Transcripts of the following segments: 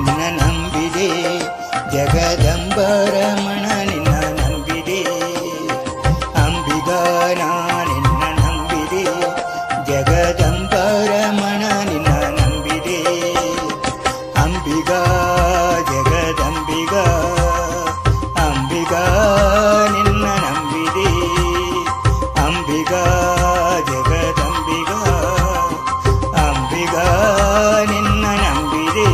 ನಿನ್ನ ನಂಬಿದೆ, ಜಗದಂಬರಮಣ ನಿನ್ನ ನಂಬಿದೆ. ಅಂಬಿಗಾ ನಾ ನಿನ್ನ ನಂಬಿದೆ, ಜಗದಂಬರಮಣ ನಿನ್ನ ನಂಬಿದೆ. ಅಂಬಿಗಾ ಜಗದಂಬಿಗಾ ಅಂಬಿಗಾ ನಿನ್ನ ನಂಬಿದೆ. ಅಂಬಿಗಾ ಜಗದಂಬಿಗಾ ಅಂಬಿಗಾ ನಿನ್ನ ನಂಬಿದೆ.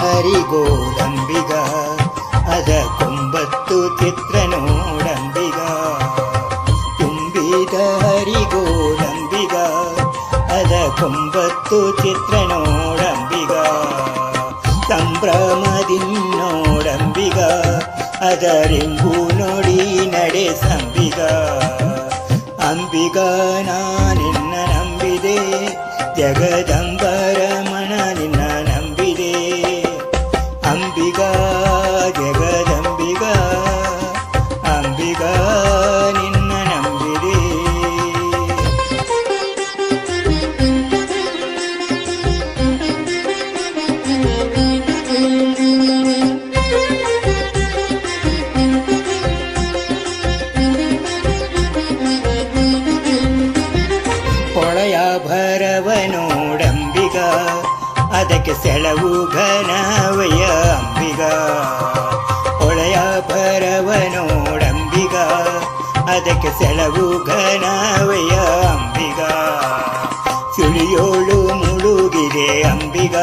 ಹರಿಗೋಡಂಬಿಗ ಅದ ಕೊಂಬತ್ತು ಚಿತ್ರ ನೋಡಂಬಿಗ. ತುಂಬಿದ ಹರಿಗೋಡಂಬಿಗ ಅದ ಕೊಂಬತ್ತು ಚಿತ್ರ ನೋಡಂಬಿಗ. ಸಂಭ್ರಮದಿನ್ನೋಡಂಬಿಗ ಅದರಿಂಬು ನೋಡಿ ನಡೆ ಸಂಬಿಗ. ಅಂಬಿಗ ನಾ ನಿನ್ನ ನಂಬಿದೆ, ಜಗದಂಬರಮಣ ನಿನ್ನ ನಂಬಿದೆ. ಅಂಬಿಗಾ ಜಗದಂಬಿಗಾ ಅಂಬಿಗಾ ನಿನ್ನ ನಂಬಿದೆ. ಹೊಳೆಯ ಭರವನೋಡಂಬಿಗ ಅದಕ್ಕೆ ಸೆಳವು ಘನವಯ ಅಂಬಿಗ. ಹೊಳೆಯ ಭರವನೋಡಂಬಿಗ ಅದಕ್ಕೆ ಸೆಳವು ಘನವಯ ಅಂಬಿಗ. ಸುಳಿಯೋಳು ಮುಳುಗಿದೆ ಅಂಬಿಗ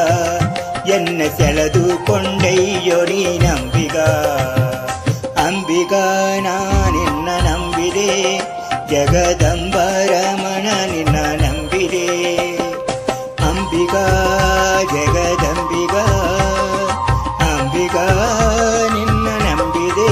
ಎನ್ನ ಸೆಳೆದು ಕೊಂಡೈಯೊಡಿ ನಂಬಿಗ. ಅಂಬಿಗ ನಾ ನಿನ್ನ ನಂಬಿದೆ, ಜಗದಂಬರಮಣ ನಿನ್ನ ನಂಬಿದೆ. ಅಂಬಿಗಾ ಜಗದಂಬಿಗಾ ಅಂಬಿಗಾ ನಿನ್ನ ನಂಬಿದೆ.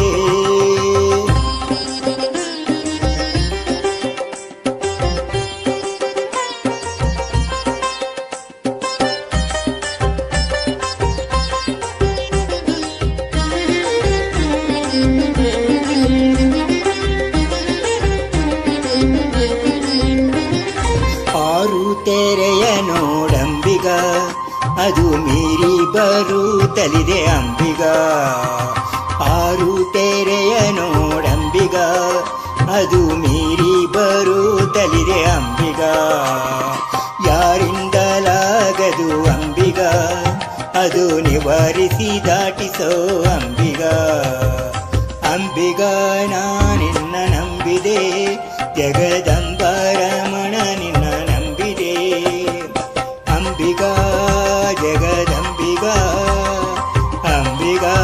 ಆರು ತೆರೆಯ ನೋಡಂಬಿಗ ಅದು ಮೀರಿ ಬರುತ್ತಲಿದೆ ಅಂಬಿಗ. ಆರು ತೆರೆಯ ನೋಡಂಬಿಗ ಅದು ಮೀರಿ ಬರುತ್ತಲಿದೆ ಅಂಬಿಗ. ಯಾರಿಂದಲಾಗದು ಅಂಬಿಗ ಅದು ನಿವಾರಿಸಿ ದಾಟಿಸೋ ಅಂಬಿಗ. ಅಂಬಿಗ ನಾ ನಿನ್ನ ನಂಬಿದೆ, ಜಗದಂಬರಮಣ ನಿನ್ನ ನಂಬಿದೆ. ಅಂಬಿಗಾ ಜಗದಂಬಿಗಾ ಅಂಬಿಗಾ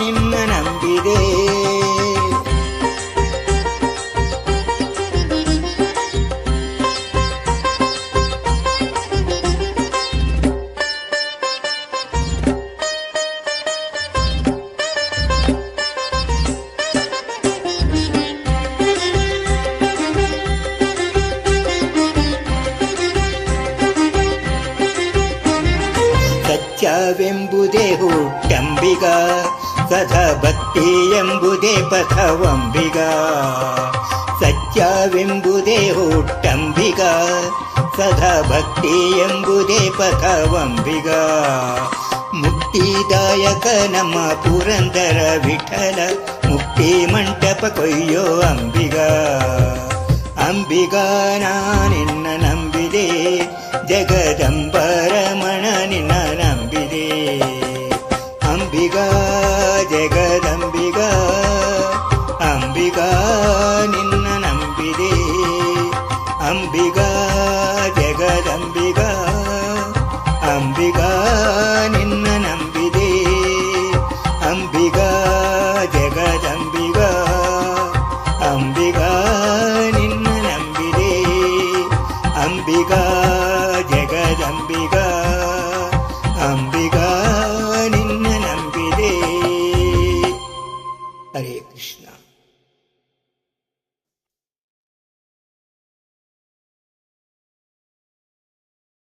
ನಿನ್ನ ನಂಬಿದೆ. ಸತ್ಯವೆಂಬುದೇ ಹುಟ್ಟಂಬಿಗ, ಸದಾ ಭಕ್ತಿ ಎಂಬುದೇ ಪಥವಂಬಿಗ. ಸತ್ಯವೆಂಬುದೇ ಹುಟ್ಟಂಬಿಗ, ಸದಾ ಭಕ್ತಿ ಎಂಬುದೇ ಪಥವಂಬಿಗ. ಮುಕ್ತಿದಾಯಕ ನಮ್ಮ ಪುರಂದರ ವಿಠಲ, ಮುಕ್ತಿ ಮಂಟಪ ಕೊಯ್ಯೋ ಅಂಬಿಗ. ಅಂಬಿಗಾ ನಾ ನಿನ್ನ ನಂಬಿದೆ, ಜಗದಂಬರಮಣ ನಿನ್ನ ನಂಬಿದೆ. ಅಂಬಿಗಾ ಜಗದಂಬಿಗಾ ಅಂಬಿಗಾ ನಿನ್ನ ನಂಬಿದೆ. ಅಂಬಿಗಾ ಜಗದಂಬಿಗಾ ಅಂಬಿಗಾ ನಿನ್ನ ನಂಬಿದೆ. ಅಂಬಿಗಾ ಜಗದಂಬಿಗಾ ಅಂಬಿಗಾ ನಿನ್ನ ನಂಬಿದೆ. ಅಂಬಿಗಾ ಜಗದಂಬಿಗಾ ಅಂಬಿಗಾ ನಿನ್ನ ನಂಬಿದೆ. ಹರೇ ಕೃಷ್ಣ.